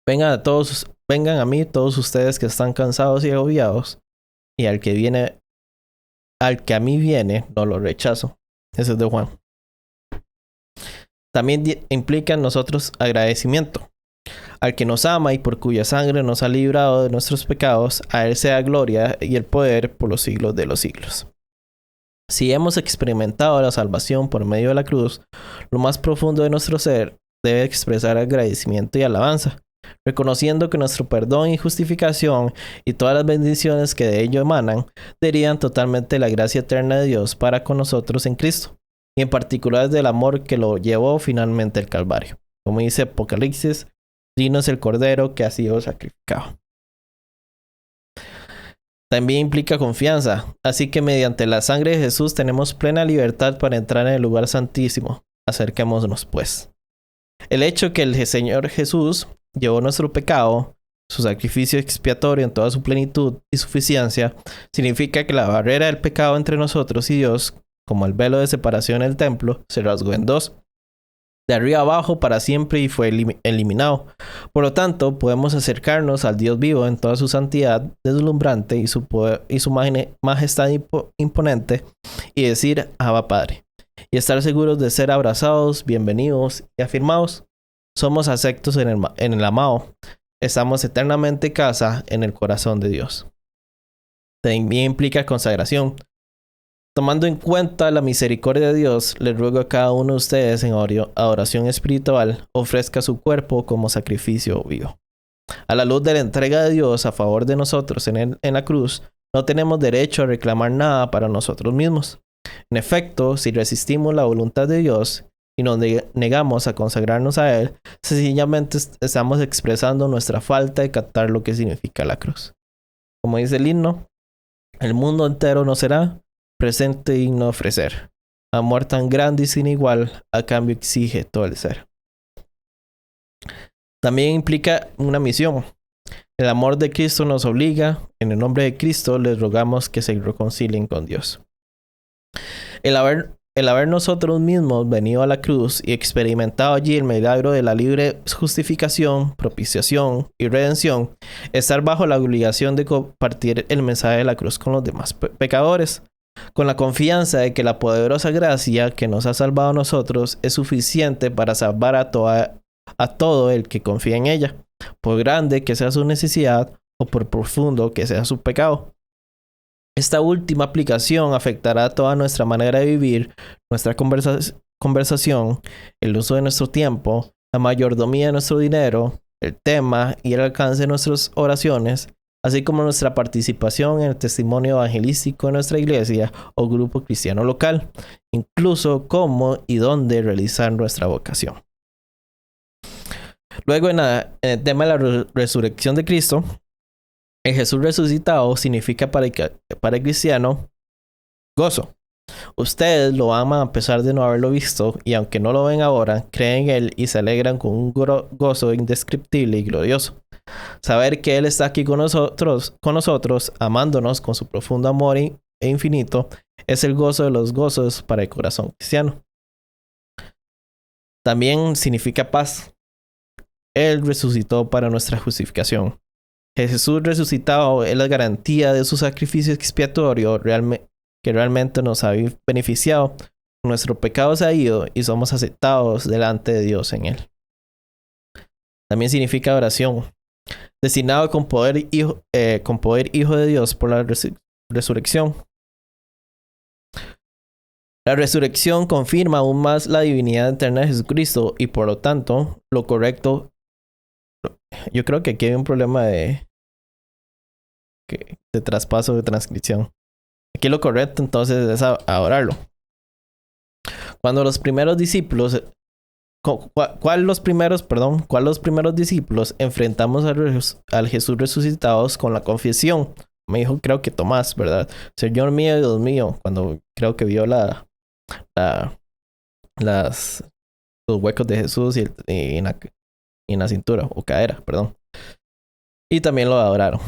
vengan a mí todos ustedes que están cansados y agobiados, y al que a mí viene, no lo rechazo. Ese es de Juan. También implica en nosotros agradecimiento. Al que nos ama y por cuya sangre nos ha librado de nuestros pecados, a él sea gloria y el poder por los siglos de los siglos. Si hemos experimentado la salvación por medio de la cruz, lo más profundo de nuestro ser debe expresar agradecimiento y alabanza, reconociendo que nuestro perdón y justificación y todas las bendiciones que de ello emanan derivan totalmente de la gracia eterna de Dios para con nosotros en Cristo, y en particular del amor que lo llevó finalmente al Calvario. Como dice Apocalipsis: digno es el Cordero que ha sido sacrificado. También implica confianza, así que mediante la sangre de Jesús tenemos plena libertad para entrar en el lugar santísimo. Acerquémonos pues. El hecho que el Señor Jesús llevó nuestro pecado, su sacrificio expiatorio en toda su plenitud y suficiencia, significa que la barrera del pecado entre nosotros y Dios, como el velo de separación en el templo, se rasgó en dos, de arriba abajo para siempre, y fue eliminado. Por lo tanto, podemos acercarnos al Dios vivo en toda su santidad deslumbrante y su poder y su majestad imponente, y decir: Abba Padre, y estar seguros de ser abrazados, bienvenidos y afirmados. Somos aceptos en el amado. Estamos eternamente casa en el corazón de Dios. También implica consagración. Tomando en cuenta la misericordia de Dios, les ruego a cada uno de ustedes en adoración espiritual ofrezca su cuerpo como sacrificio vivo. A la luz de la entrega de Dios a favor de nosotros en la cruz, no tenemos derecho a reclamar nada para nosotros mismos. En efecto, si resistimos la voluntad de Dios y nos negamos a consagrarnos a Él, sencillamente estamos expresando nuestra falta de captar lo que significa la cruz. Como dice el himno: el mundo entero no será presente y no ofrecer. Amor tan grande y sin igual, a cambio exige todo el ser. También implica una misión. El amor de Cristo nos obliga. En el nombre de Cristo les rogamos que se reconcilien con Dios. El haber el haber nosotros mismos venido a la cruz y experimentado allí el milagro de la libre justificación, propiciación y redención, estar bajo la obligación de compartir el mensaje de la cruz con los demás pecadores, con la confianza de que la poderosa gracia que nos ha salvado a nosotros es suficiente para salvar a todo el que confía en ella, por grande que sea su necesidad o por profundo que sea su pecado. Esta última aplicación afectará toda nuestra manera de vivir, nuestra conversación, el uso de nuestro tiempo, la mayordomía de nuestro dinero, el tema y el alcance de nuestras oraciones, así como nuestra participación en el testimonio evangelístico de nuestra iglesia o grupo cristiano local, incluso cómo y dónde realizar nuestra vocación. Luego, en el tema de la resurrección de Cristo, el Jesús resucitado significa para el cristiano gozo. Ustedes lo aman a pesar de no haberlo visto, y aunque no lo ven ahora, creen en Él y se alegran con un gozo indescriptible y glorioso. Saber que Él está aquí con nosotros, amándonos con su profundo amor e infinito, es el gozo de los gozos para el corazón cristiano. También significa paz. Él resucitó para nuestra justificación. Jesús resucitado es la garantía de su sacrificio expiatorio que realmente nos ha beneficiado. Nuestro pecado se ha ido y somos aceptados delante de Dios en Él. También significa oración, destinado con poder hijo de Dios por la resurrección. La resurrección confirma aún más la divinidad eterna de Jesucristo y por lo tanto lo correcto. Yo creo que aquí hay un problema de traspaso de transcripción. Aquí lo correcto entonces es adorarlo. Cuando los primeros discípulos, ¿cuál los primeros discípulos enfrentamos al Jesús resucitados con la confesión? Me dijo, creo que Tomás, ¿verdad? Señor mío y Dios mío, cuando creo que vio los huecos de Jesús y en la cintura o cadera, perdón. Y también lo adoraron.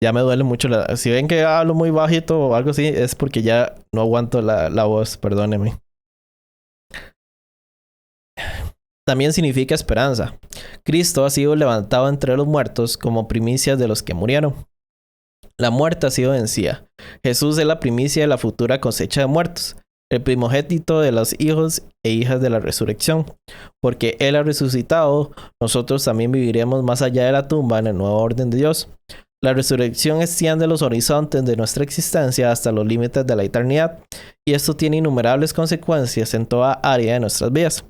Ya me duele mucho si ven que hablo muy bajito o algo así, es porque ya no aguanto la voz, perdónenme. También significa esperanza. Cristo ha sido levantado entre los muertos como primicias de los que murieron. La muerte ha sido vencida. Jesús es la primicia de la futura cosecha de muertos, el primogénito de los hijos e hijas de la resurrección. Porque Él ha resucitado, nosotros también viviremos más allá de la tumba en el nuevo orden de Dios. La resurrección extiende los horizontes de nuestra existencia hasta los límites de la eternidad, y esto tiene innumerables consecuencias en toda área de nuestras vidas.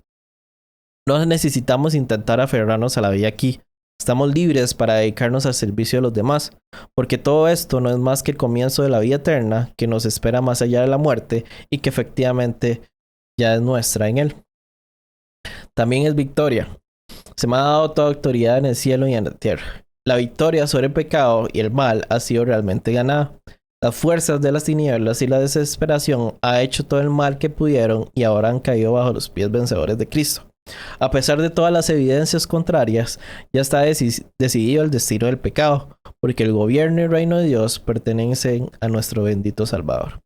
No necesitamos intentar aferrarnos a la vida aquí. Estamos libres para dedicarnos al servicio de los demás, porque todo esto no es más que el comienzo de la vida eterna que nos espera más allá de la muerte y que efectivamente ya es nuestra en Él. También es victoria. Se me ha dado toda autoridad en el cielo y en la tierra. La victoria sobre el pecado y el mal ha sido realmente ganada. Las fuerzas de las tinieblas y la desesperación han hecho todo el mal que pudieron y ahora han caído bajo los pies vencedores de Cristo. A pesar de todas las evidencias contrarias, ya está decidido el destino del pecado, porque el gobierno y reino de Dios pertenecen a nuestro bendito Salvador.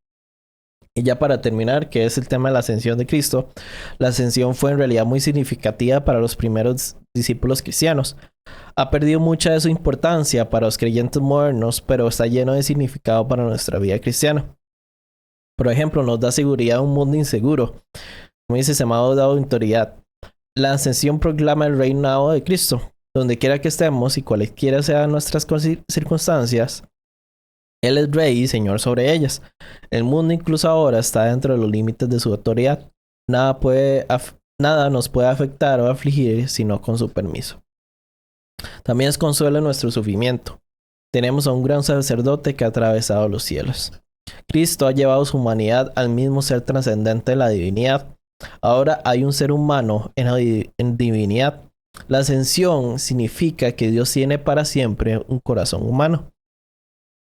Y ya para terminar, que es el tema de la ascensión de Cristo, la ascensión fue en realidad muy significativa para los primeros discípulos cristianos. Ha perdido mucha de su importancia para los creyentes modernos, pero está lleno de significado para nuestra vida cristiana. Por ejemplo, nos da seguridad en un mundo inseguro. Como dice, se me ha dado autoridad. La ascensión proclama el reinado de Cristo. Donde quiera que estemos y cualesquiera sean nuestras circunstancias, Él es rey y señor sobre ellas. El mundo incluso ahora está dentro de los límites de su autoridad. Nada nos puede afectar o afligir sino con su permiso. También es consuelo en nuestro sufrimiento. Tenemos a un gran sacerdote que ha atravesado los cielos. Cristo ha llevado su humanidad al mismo ser trascendente de la divinidad. Ahora hay un ser humano en divinidad. La ascensión significa que Dios tiene para siempre un corazón humano.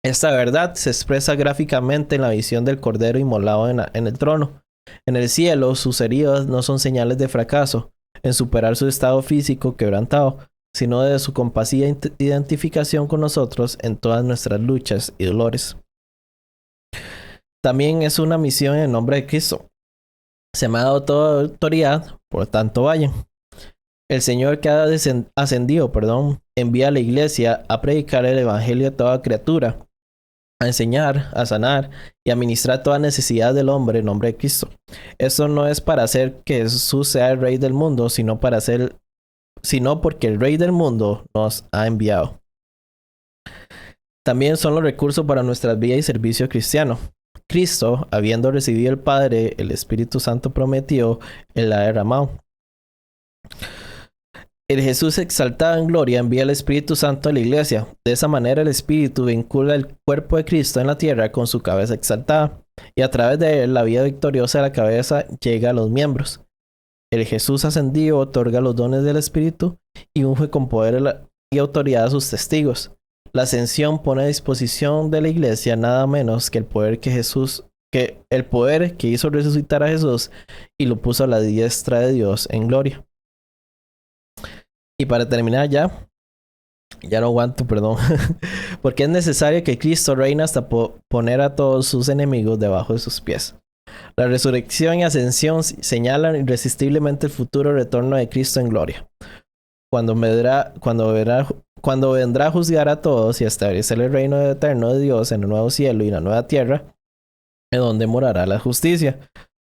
Esta verdad se expresa gráficamente en la visión del Cordero inmolado en el trono. En el cielo, sus heridas no son señales de fracaso en superar su estado físico quebrantado, sino de su compasiva identificación con nosotros en todas nuestras luchas y dolores. También es una misión en nombre de Cristo. Se me ha dado toda autoridad, por tanto vayan. El Señor que ha ascendido, envía a la iglesia a predicar el evangelio a toda criatura, a enseñar, a sanar y a ministrar toda necesidad del hombre en nombre de Cristo. Esto no es para hacer que Jesús sea el rey del mundo, sino porque el rey del mundo nos ha enviado. También son los recursos para nuestras vidas y servicio cristiano. Cristo, habiendo recibido el Padre, el Espíritu Santo prometió, Él ha derramado. El Jesús exaltado en gloria envía el Espíritu Santo a la iglesia. De esa manera el Espíritu vincula el cuerpo de Cristo en la tierra con su cabeza exaltada, y a través de él la vida victoriosa de la cabeza llega a los miembros. El Jesús ascendido otorga los dones del Espíritu y unge con poder y autoridad a sus testigos. La ascensión pone a disposición de la iglesia nada menos que el poder que hizo resucitar a Jesús y lo puso a la diestra de Dios en gloria. Y para terminar ya no aguanto, perdón, porque es necesario que Cristo reine hasta poner a todos sus enemigos debajo de sus pies. La resurrección y ascensión señalan irresistiblemente el futuro retorno de Cristo en gloria, cuando vendrá a juzgar a todos y a establecer el reino eterno de Dios en el nuevo cielo y la nueva tierra, en donde morará la justicia.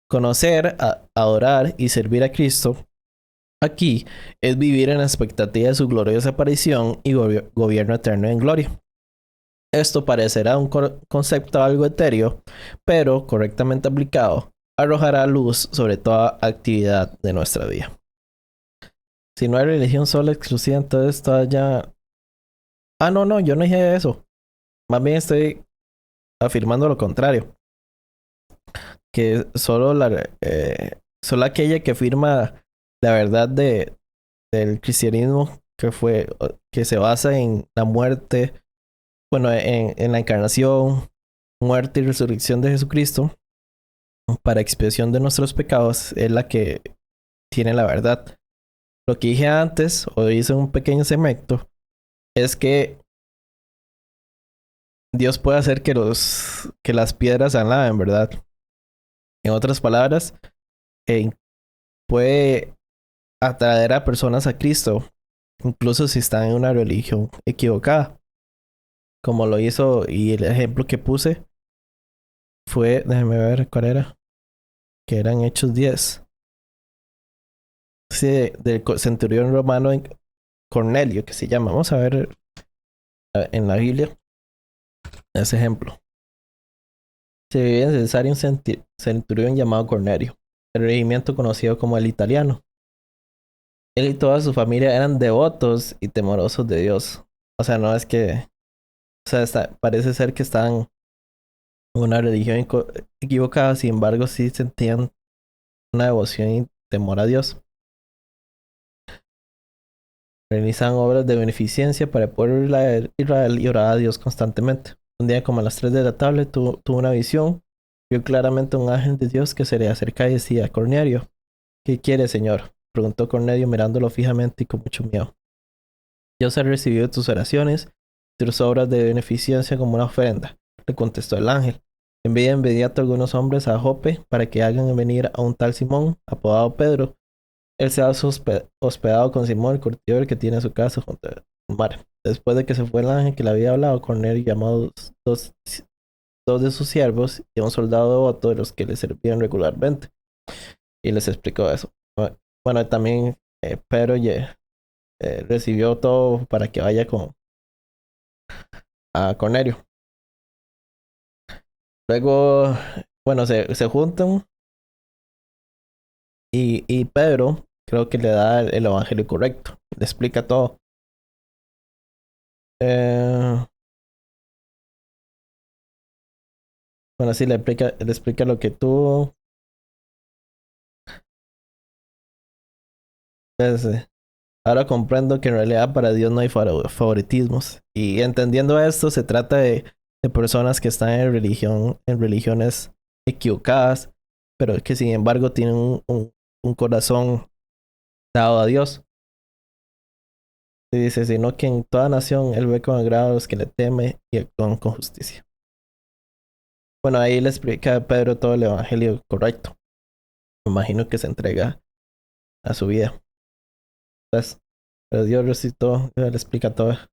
Conocer, adorar y servir a Cristo aquí es vivir en la expectativa de su gloriosa aparición y gobierno eterno en gloria. Esto parecerá un concepto algo etéreo, pero correctamente aplicado, arrojará luz sobre toda actividad de nuestra vida. Si no hay religión sola exclusiva, entonces toda ya... Ah, no, yo no dije eso. Más bien estoy afirmando lo contrario. Que solo aquella que afirma la verdad del cristianismo que se basa en la muerte, en la encarnación, muerte y resurrección de Jesucristo para expiación de nuestros pecados, es la que tiene la verdad. Lo que dije antes, o hice un pequeño segmento, es que Dios puede hacer que las piedras se alaben, ¿verdad? En otras palabras, puede atraer a personas a Cristo, incluso si están en una religión equivocada. Como lo hizo, y el ejemplo que puse fue, déjeme ver cuál era, que eran Hechos 10. Sí, del centurión romano Cornelio, que se llama. Vamos a ver en la Biblia ese ejemplo. Se vivía en Cesarea un centurión llamado Cornelio, el regimiento conocido como el italiano. Él y toda su familia eran devotos y temorosos de Dios. O sea, no es que... O sea, parece ser que estaban en una religión equivocada, sin embargo, sí sentían una devoción y temor a Dios. Realizaban obras de beneficencia para el pueblo de Israel y oraba a Dios constantemente. Un día, como a las 3 de la tarde, tuvo una visión. Vio claramente un ángel de Dios que se le acerca y decía: Cornelio, ¿qué quiere, Señor? Preguntó Cornelio mirándolo fijamente y con mucho miedo. Dios ha recibido tus oraciones y tus obras de beneficencia como una ofrenda, le contestó el ángel. Envía de inmediato algunos hombres a Jope para que hagan venir a un tal Simón, apodado Pedro. Él se ha hospedado con Simón, el curtidor que tiene su casa junto al mar. Después de que se fue el ángel que le había hablado, Cornelio llamó a dos de sus siervos y a un soldado devoto de los que le servían regularmente. Y les explicó eso. Bueno, también Pedro recibió todo para que vaya a Cornelio. Luego, bueno, se juntan y Pedro creo que le da el evangelio correcto. Le explica todo. Bueno, sí, le explica lo que tú... Pues, ahora comprendo que en realidad para Dios no hay favoritismos. Y entendiendo esto, se trata de personas que están en religiones equivocadas, pero que sin embargo tienen un corazón dado a Dios. Y dice, sino que en toda nación Él ve con agrado a los que le temen y actúan con justicia. Bueno, ahí le explica a Pedro todo el evangelio correcto. Me imagino que se entrega a su vida. Pues, pero Dios resucitó, le explica todo. El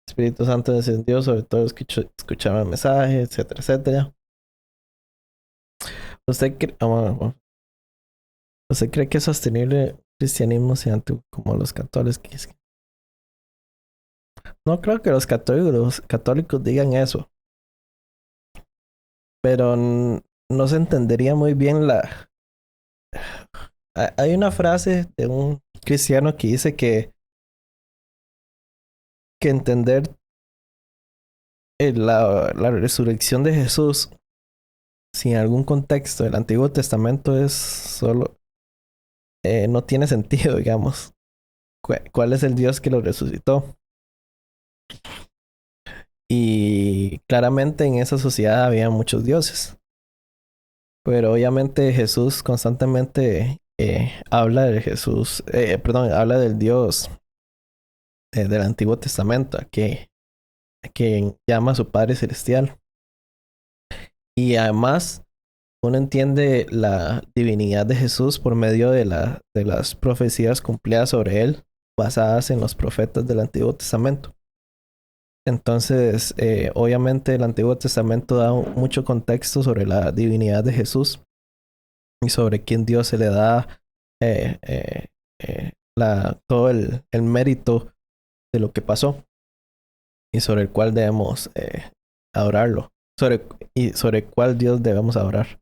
Espíritu Santo descendió sobre todo los que escuchaban el mensaje, etcétera, etcétera. ¿Usted cree, bueno, ¿usted cree que es sostenible el cristianismo sea como los católicos? No creo que los católicos digan eso, pero no se entendería muy bien la... Hay una frase de un cristiano que dice que entender la resurrección de Jesús sin algún contexto del Antiguo Testamento es solo... no tiene sentido, digamos. ¿Cuál es el Dios que lo resucitó? Y claramente en esa sociedad había muchos dioses. Pero obviamente Jesús constantemente habla de Jesús, perdón, habla del Dios del Antiguo Testamento, a quien llama a su Padre Celestial. Y además uno entiende la divinidad de Jesús por medio de las profecías cumplidas sobre él, basadas en los profetas del Antiguo Testamento. Entonces, obviamente el Antiguo Testamento da mucho contexto sobre la divinidad de Jesús y sobre quién Dios se le da eh, eh, todo el mérito de lo que pasó y sobre el cual debemos adorarlo, y sobre cuál Dios debemos adorar.